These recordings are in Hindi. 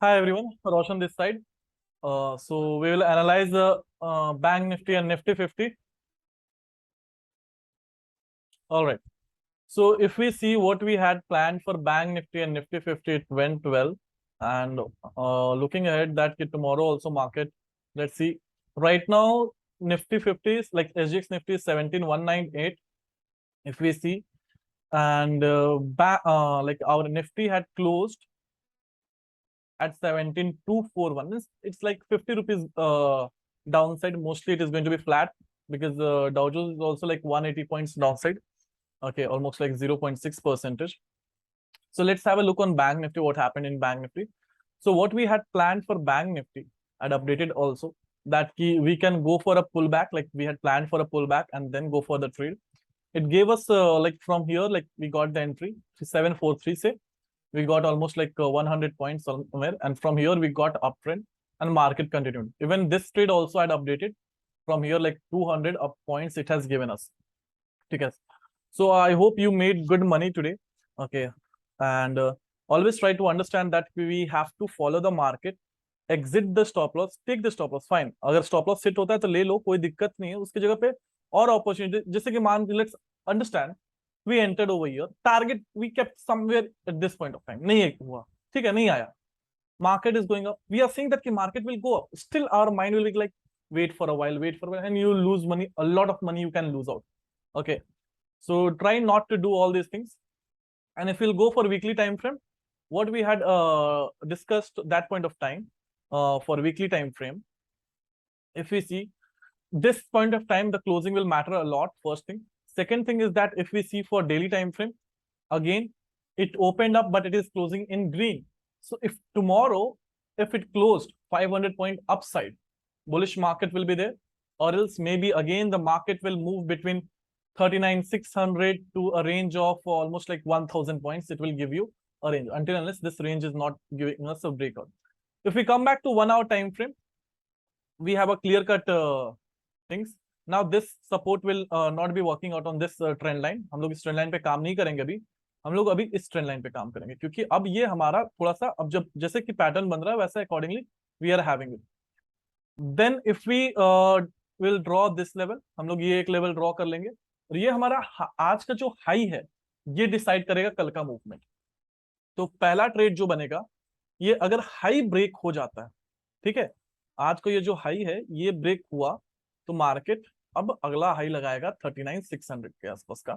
Hi everyone, Roshan this side. So we will analyze the Bank Nifty and Nifty 50. All right. So if we see what we had planned for Bank Nifty and Nifty 50, it went well. And looking ahead, that tomorrow also market. Let's see. Right now, Nifty 50 is like SGX Nifty is 17,198. If we see, and like our Nifty had closed at 17,241. It's like 50 rupees downside. Mostly it is going to be flat because Dow Jones is also like 180 points downside. Okay, almost like 0.6 percentage. So let's have a look on Bank Nifty, what happened in Bank Nifty. So what we had planned for Bank Nifty, I'd updated also that we can go for a pullback, like we had planned for a pullback and then go for the trade. It gave us like from here, like we got the entry 743, say we got almost like 100 points somewhere, and from here we got uptrend and market continued. Even this trade also had updated from here, like 200 up points it has given us. Okay, so I hope you made good money today. Okay, and always try to understand that we have to follow the market, exit the stop loss, take the stop loss, fine. अगर stop loss sit होता है तो ले लो, कोई दिक्कत नहीं है. उसकी जगह पे और opportunity, जैसे कि मान, let's understand we entered over here, target we kept somewhere at this point of time, नहीं हुआ, ठीक है, नहीं आया, market is going up, we are saying that the market will go up, still our mind will be like wait for a while, and you lose money, a lot of money you can lose out. Okay, so try not to do all these things. And if we'll go for weekly time frame, what we had discussed that point of time, for weekly time frame, if we see this point of time, the closing will matter a lot, first thing. Second thing is that if we see for daily time frame, again it opened up but it is closing in green. So if tomorrow, if it closed 500 point upside, bullish market will be there, or else maybe again the market will move between 39,600 to a range of almost like 1,000 points. It will give you a range until unless this range is not giving us a breakout. If we come back to 1 hour time frame, we have a clear cut things. Now this support will not be working out on this trend line. हम लोग इस trend line पे काम नहीं करेंगे अभी, हम लोग अभी इस trend line पे काम करेंगे, क्योंकि अब ये हमारा थोड़ा सा, अब जब जैसे कि पैटर्न बन रहा है वैसा accordingly we are having it. Then if we will draw this level, हम लोग ये एक लेवल ड्रॉ कर लेंगे, और ये हमारा आज का जो हाई है ये डिसाइड करेगा कल का मूवमेंट. तो पहला ट्रेड जो बनेगा, ये अगर हाई ब्रेक हो जाता है, ठीक है, आज को ये जो हाई है ये ब्रेक हुआ, तो मार्केट अब अगला हाई लगाएगा 39,600 के आसपास का,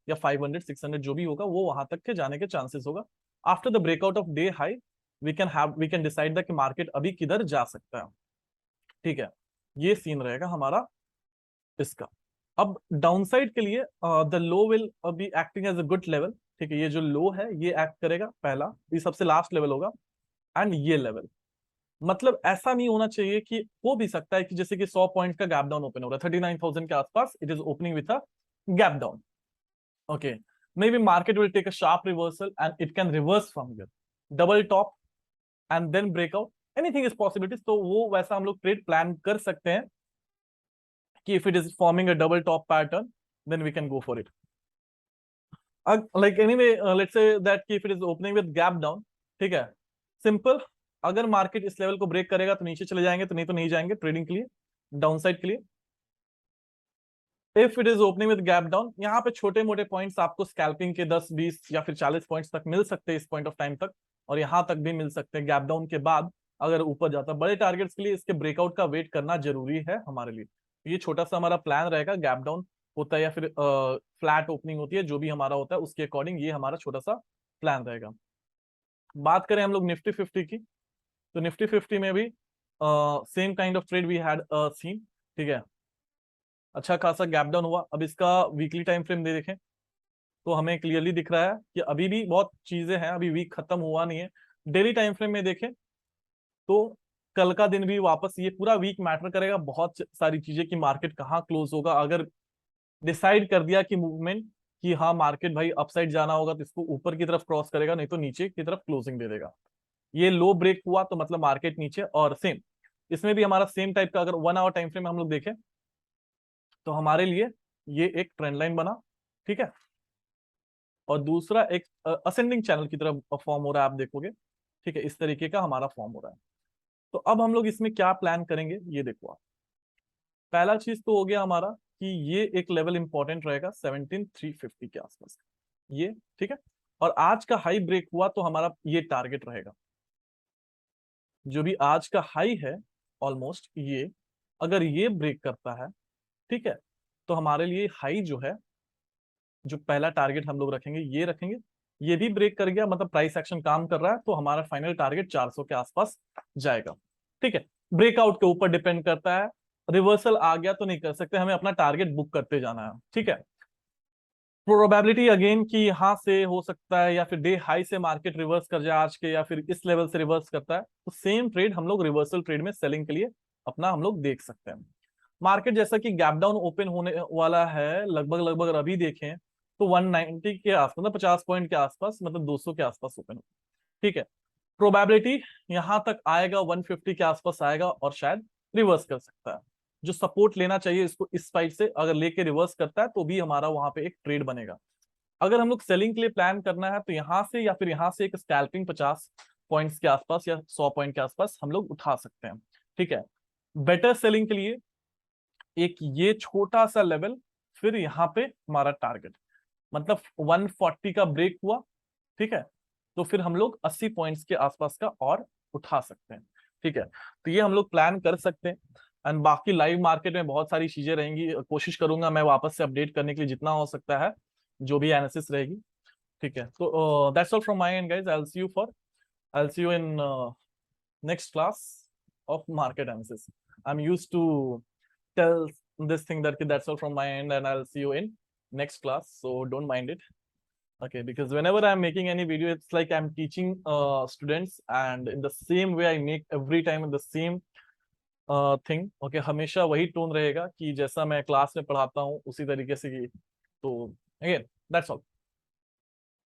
या 500 600 जो भी होगा वो वहां तक के जाने के चांसेस होगा. After the breakout of day high we can decide the कि मार्केट अभी किधर जा सकता है. ठीक है, ये सीन रहेगा हमारा इसका. अब डाउनसाइड के लिए the low will be acting as a good level. ठीक है, ये जो लो है ये एक्ट करेगा पहला, ये सबसे लास्ट लेवल होगा. एंड ये लेवल, मतलब ऐसा नहीं होना चाहिए कि, हो भी सकता है कि जैसे कि 100 पॉइंट का गैप डाउन ओपन हो रहा है 39,000 के आसपास, it is opening with a gap down. Okay, maybe market will take a sharp reversal and it can reverse from here, double top and then breakout, anything is possibilities. तो वो वैसा हम लोग ट्रेड प्लान कर सकते हैं कि if it is forming a double top pattern, then we can go for it. Like anyway, let's say that if it is opening with gap down, ठीक है, सिंपल, अगर मार्केट इस लेवल को ब्रेक करेगा तो नीचे चले जाएंगे, तो नहीं तो नहीं जाएंगे ट्रेडिंग के लिए, डाउनसाइड के लिए. If it is opening with gap down, यहाँ पे छोटे मोटे पॉइंट्स आपको स्कैल्पिंग के 10 20 या फिर 40 पॉइंट्स तक मिल सकते हैं इस पॉइंट ऑफ टाइम तक, और यहाँ तक भी मिल सकते हैं गैप डाउन के बाद. अगर ऊपर जाता, बड़े टारगेट्स के लिए इसके ब्रेकआउट का वेट करना जरूरी है हमारे लिए. ये छोटा सा हमारा प्लान रहेगा, गैप डाउन होता है या फिर फ्लैट ओपनिंग होती है, जो भी हमारा होता है उसके अकॉर्डिंग ये हमारा छोटा सा प्लान रहेगा. बात करें हम लोग निफ्टी 50 की, तो निफ्टी 50 में भी same kind of trade we had seen. ठीक है, अच्छा खासा गैप डाउन हुआ. अब इसका वीकली टाइम फ्रेम दे देखें तो हमें क्लियरली दिख रहा है कि अभी भी बहुत चीजें हैं, अभी वीक खत्म हुआ नहीं है. डेली टाइम फ्रेम में देखें तो कल का दिन भी वापस, ये पूरा वीक मैटर करेगा बहुत सारी चीजें कि मार्केट कहाँ क्लोज होगा. अगर डिसाइड कर दिया कि मूवमेंट, कि हाँ मार्केट भाई अपसाइड जाना होगा, तो इसको ऊपर की तरफ क्रॉस करेगा, नहीं तो नीचे की तरफ क्लोजिंग दे देगा. ये लो ब्रेक हुआ तो मतलब मार्केट नीचे. और सेम इसमें भी हमारा सेम टाइप का, अगर 1 आवर टाइम फ्रेम हम लोग देखें तो हमारे लिए ये एक ट्रेंड लाइन बना. ठीक है, और दूसरा एक असेंडिंग चैनल की तरफ फॉर्म हो रहा है, आप देखोगे. ठीक है, इस तरीके का हमारा फॉर्म हो रहा है। तो अब हम लोग इसमें क्या प्लान करेंगे ये देखो आप। पहला चीज तो हो गया हमारा कि ये एक लेवल इंपॉर्टेंट रहेगा 17,350 के आसपास, ये ठीक है। और आज का हाई ब्रेक हुआ तो हमारा ये टारगेट रहेगा, जो भी आज का हाई है ऑलमोस्ट ये, अगर ये ब्रेक करता है ठीक है, तो हमारे लिए हाई जो है, जो पहला टारगेट हम लोग रखेंगे ये रखेंगे। ये भी ब्रेक कर गया मतलब प्राइस एक्शन काम कर रहा है, तो हमारा फाइनल टारगेट 400 के आसपास जाएगा। ठीक है, ब्रेकआउट के ऊपर डिपेंड करता है, रिवर्सल आ गया तो नहीं कर सकते, हमें अपना टारगेट बुक करते जाना है। ठीक है, प्रोबेबिलिटी अगेन कि यहां से हो सकता है या फिर डे हाई से मार्केट रिवर्स कर जाए आज के, या फिर इस लेवल से रिवर्स करता है, तो सेम ट्रेड हम लोग रिवर्सल ट्रेड में सेलिंग के लिए अपना हम लोग देख सकते हैं। मार्केट जैसा कि गैप डाउन ओपन होने वाला है लगभग लगभग, अगर अभी देखें तो 190 के आसपास, मतलब 50 पॉइंट के आसपास, मतलब 200 के आसपास ओपन हो। ठीक है, प्रोबेबिलिटी यहां तक आएगा 150 के आसपास आएगा और शायद रिवर्स कर सकता है। जो सपोर्ट लेना चाहिए इसको इस साइड से अगर लेके रिवर्स करता है तो भी हमारा वहां पे एक ट्रेड बनेगा। अगर हम लोग सेलिंग के लिए प्लान करना है तो यहाँ से या फिर यहाँ से एक स्कैल्पिंग 50 पॉइंट्स के आसपास या 100 पॉइंट के आसपास हम लोग उठा सकते हैं। ठीक है, बेटर सेलिंग के लिए एक ये छोटा सा लेवल, फिर यहाँ पे हमारा टारगेट, मतलब 140 का ब्रेक हुआ ठीक है, तो फिर हम लोग 80 पॉइंट्स के आसपास का और उठा सकते हैं। ठीक है, तो ये हम लोग प्लान कर सकते हैं। एंड बाकी लाइव मार्केट में बहुत सारी चीजें रहेंगी, कोशिश करूंगा मैं वापस से अपडेट करने के लिए जितना हो सकता है, जो भी एनालिसिस रहेगी। ठीक है, तो that's all from my and guys, I will see you in next class of market analysis. I'm used to tell this thing that that's all from my end, and I'll see you in next class. So don't mind it. Okay, because whenever I'm making any video, it's like I'm teaching students, and in the same way I make every time in the same thing. Okay, हमेशा वही टोन रहेगा कि जैसा मैं क्लास में पढ़ाता हूँ उसी तरीके से। तो again, that's all.